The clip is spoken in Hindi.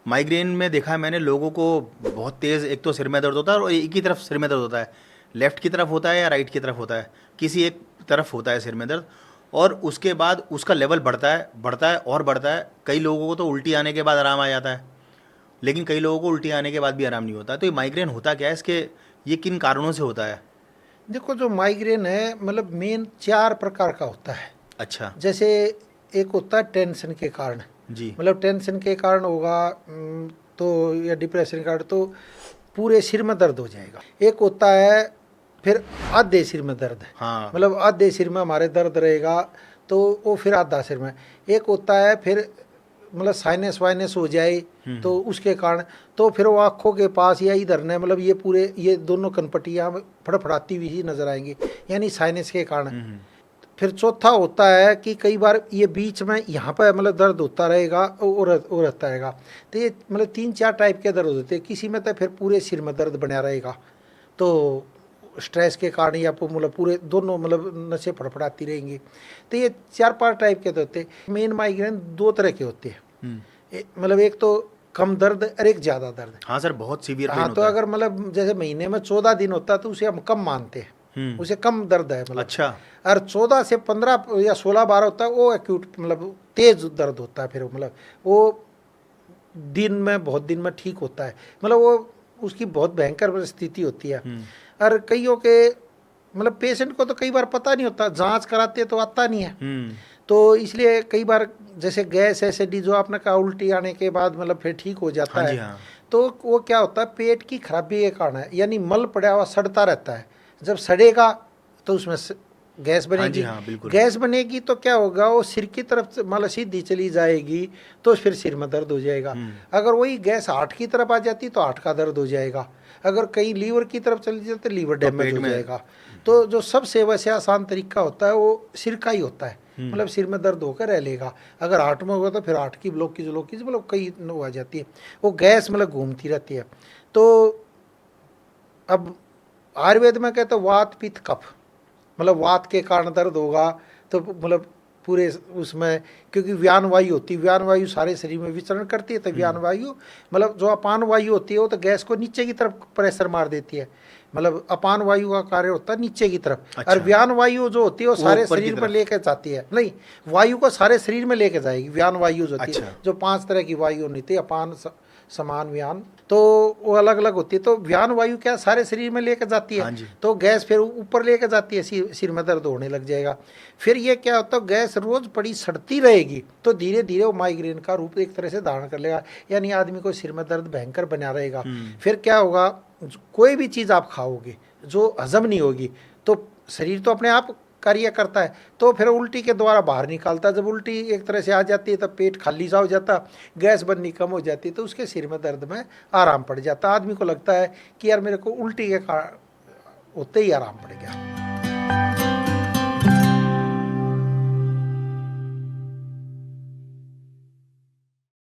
माइग्रेन में देखा है मैंने लोगों को, बहुत तेज़ एक तो सिर में दर्द होता है और एक ही तरफ सिर में दर्द होता है। लेफ्ट की तरफ होता है या राइट की तरफ होता है, किसी एक तरफ होता है सिर में दर्द। और उसके बाद उसका लेवल बढ़ता है और बढ़ता है। कई लोगों को तो उल्टी आने के बाद आराम आ जाता है, लेकिन कई लोगों को उल्टी आने के बाद भी आराम नहीं होता। तो ये माइग्रेन होता क्या है, इसके ये किन कारणों से होता है? देखो, जो माइग्रेन है मतलब मेन 4 प्रकार का होता है। अच्छा। जैसे एक होता है टेंशन के कारण, जी। मतलब टेंशन के कारण होगा तो या डिप्रेशन के कारण तो पूरे सिर में दर्द हो जाएगा। एक होता है फिर आधे सिर में दर्द है, हाँ। मतलब आधे सिर में हमारे दर्द रहेगा तो वो फिर आधा सिर में। एक होता है फिर मतलब साइनस वाइनस हो जाए तो उसके कारण, तो फिर वो आँखों के पास या इधर ने मतलब ये पूरे ये दोनों कनपटियाँ फड़फड़ाती हुई ही नजर आएंगी, यानी साइनस के कारण। फिर चौथा होता है कि कई बार ये बीच में यहाँ पर मतलब दर्द होता रहेगा और रहता रहेगा। तो ये मतलब 3-4 टाइप के दर्द होते हैं। किसी में तो फिर पूरे सिर में दर्द बना रहेगा, तो स्ट्रेस के कारण या मतलब पूरे दोनों मतलब नसें फड़फड़ाती रहेंगी। तो ये 4-5 टाइप के तो होते हैं। मेन माइग्रेन 2 तरह के होते हैं, मतलब एक तो कम दर्द और एक ज़्यादा दर्द। हाँ सर, बहुत सीवियर पेन हाँ, तो होता है। अगर मतलब जैसे महीने में 14 दिन होता है तो उसे हम कम मानते हैं, हम्म। उसे कम दर्द है मतलब। अच्छा। और 14 से 15 या 16-12 होता है वो एक्यूट मतलब तेज दर्द होता है। फिर मतलब वो दिन में बहुत दिन में ठीक होता है, मतलब वो उसकी बहुत भयंकर स्थिति होती है। और कईयों के मतलब पेशेंट को तो कई बार पता नहीं होता, जांच कराते तो आता नहीं है। हम्म। तो इसलिए कई बार जैसे गैस एसिडिटी जो आपने कहा उल्टी आने के बाद मतलब फिर ठीक हो जाता हाँ जी। है, हाँ। तो वो क्या होता है पेट की खराबी के कारण है, यानी मल पड़ा हुआ सड़ता रहता है। जब सड़ेगा तो उसमें गैस हाँ जी। बनेगी। हाँ बिल्कुल। गैस बनेगी तो क्या होगा, वो सिर की तरफ से मतलब सीधी चली जाएगी तो फिर सिर में दर्द हो जाएगा। अगर वही गैस हार्ट की तरफ आ जाती तो हार्ट का दर्द हो जाएगा। अगर कहीं लीवर की तरफ चली जाती तो लीवर तो डैमेज पेट हो में। जाएगा। तो जो सबसे वैसे आसान तरीका होता है वो सिर का ही होता है, मतलब सिर में दर्द होकर रह लेगा। अगर हार्ट में होगा तो फिर हार्ट की ब्लॉकेज मतलब कई वो आ जाती है, वो गैस मतलब घूमती रहती है। तो अब आयुर्वेद में कहते हैं वात पित्त कफ, मतलब वात के कारण दर्द होगा तो मतलब पूरे उसमें, क्योंकि व्यान वायु होती है, व्यान वायु सारे शरीर में विचरण करती है। तो व्यान वायु मतलब जो अपान वायु होती है वो तो गैस को नीचे की तरफ प्रेशर मार देती है, मतलब अपान वायु का कार्य होता है नीचे की तरफ। और अच्छा। व्यान वायु जो होती है वो वो सारे ऊपर की शरीर में तरफ। लेकर जाती है, नहीं, वायु को सारे शरीर में लेकर जाएगी। व्यान वायु जो होती है, अच्छा। जो 5 तरह की वायु होती है, अपान समान व्यान, तो वो अलग अलग होती है। तो व्यान वायु क्या सारे शरीर में लेकर जाती है, हाँ जी। तो गैस फिर ऊपर लेकर जाती है, सिर में दर्द होने लग जाएगा। फिर ये क्या होता है, गैस रोज पड़ी सड़ती रहेगी तो धीरे धीरे वो माइग्रेन का रूप एक तरह से धारण कर लेगा, यानी आदमी को सिर में दर्द भयंकर बना रहेगा। फिर क्या होगा, कोई भी चीज़ आप खाओगे जो हजम नहीं होगी तो शरीर तो अपने आप कार्य करता है, तो फिर उल्टी के द्वारा बाहर निकालता है। जब उल्टी एक तरह से आ जाती है तब पेट खाली सा हो जाता, गैस बननी कम हो जाती है, तो उसके सिर में दर्द में आराम पड़ जाता। आदमी को लगता है कि यार मेरे को उल्टी के कारण होते ही आराम पड़ेगा।